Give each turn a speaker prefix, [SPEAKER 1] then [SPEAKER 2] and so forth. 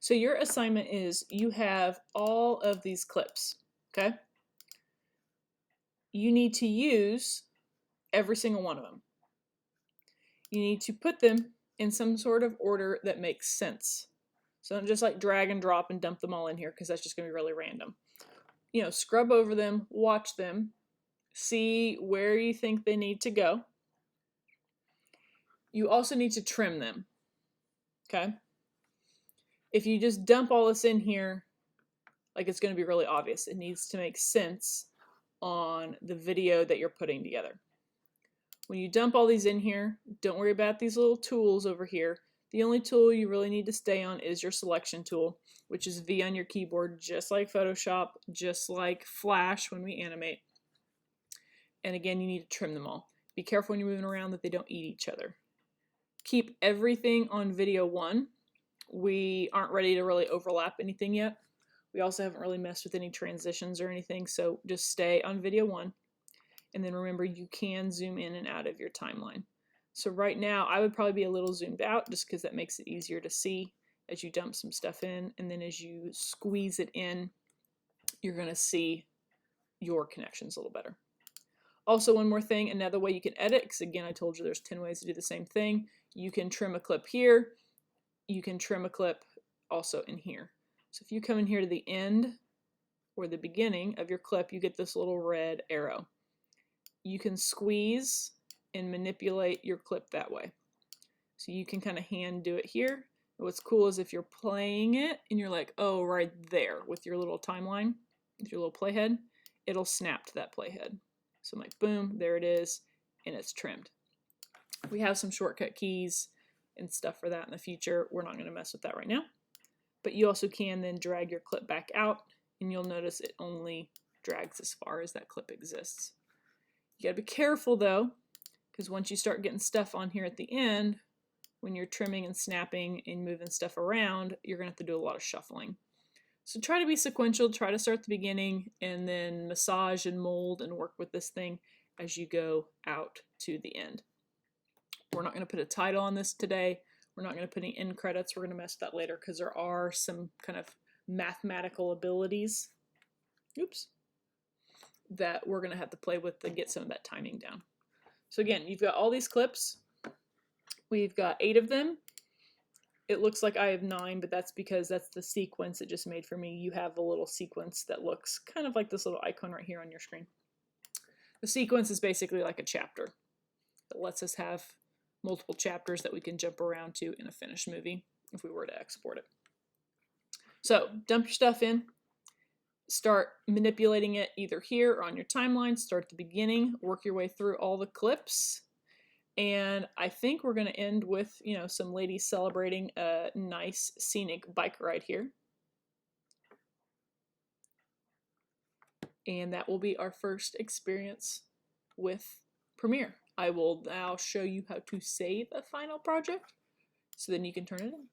[SPEAKER 1] So your assignment is you have all of these clips, okay? You need to use every single one of them. You need to put them in some sort of order that makes sense. So don't just like drag and drop and dump them all in here because that's just going to be really random. You know, scrub over them, watch them, see where you think they need to go. You also need to trim them, okay? If you just dump all this in here, like it's going to be really obvious. It needs to make sense on the video that you're putting together. When you dump all these in here, don't worry about these little tools over here. The only tool you really need to stay on is your selection tool, which is V on your keyboard, just like Photoshop, just like Flash when we animate. And again, you need to trim them all. Be careful when you're moving around that they don't eat each other. Keep everything on video 1. We aren't ready to really overlap anything yet. We also haven't really messed with any transitions or anything, so just stay on video 1. And then remember, you can zoom in and out of your timeline. So right now, I would probably be a little zoomed out just because that makes it easier to see as you dump some stuff in. And then as you squeeze it in, you're going to see your connections a little better. Also, one more thing, another way you can edit, because again, I told you there's 10 ways to do the same thing. You can trim a clip here. You can trim a clip also in here. So if you come in here to the end or the beginning of your clip, you get this little red arrow. You can squeeze and manipulate your clip that way. So you can kind of hand do it here. What's cool is if you're playing it and you're like, oh, right there with your little timeline, with your little playhead, it'll snap to that playhead. So I'm like, boom, there it is, and it's trimmed. We have some shortcut keys and stuff for that in the future. We're not going to mess with that right now. But you also can then drag your clip back out, and you'll notice it only drags as far as that clip exists. You gotta be careful though, because once you start getting stuff on here at the end, when you're trimming and snapping and moving stuff around, you're gonna have to do a lot of shuffling. So try to be sequential, try to start at the beginning and then massage and mold and work with this thing as you go out to the end. We're not gonna put a title on this today. We're not gonna put any end credits. We're gonna mess with that later because there are some kind of mathematical abilities. Oops. That we're going to have to play with to get some of that timing down. So again, you've got all these clips. We've got 8 of them. It looks like I have 9, but that's because that's the sequence it just made for me. You have a little sequence that looks kind of like this little icon right here on your screen. The sequence is basically like a chapter. It lets us have multiple chapters that we can jump around to in a finished movie if we were to export it. So dump your stuff in. Start manipulating it either here or on your timeline. Start at the beginning, work your way through all the clips. And I think we're going to end with, you know, some ladies celebrating a nice scenic bike ride here. And that will be our first experience with Premiere. I will now show you how to save a final project so then you can turn it in.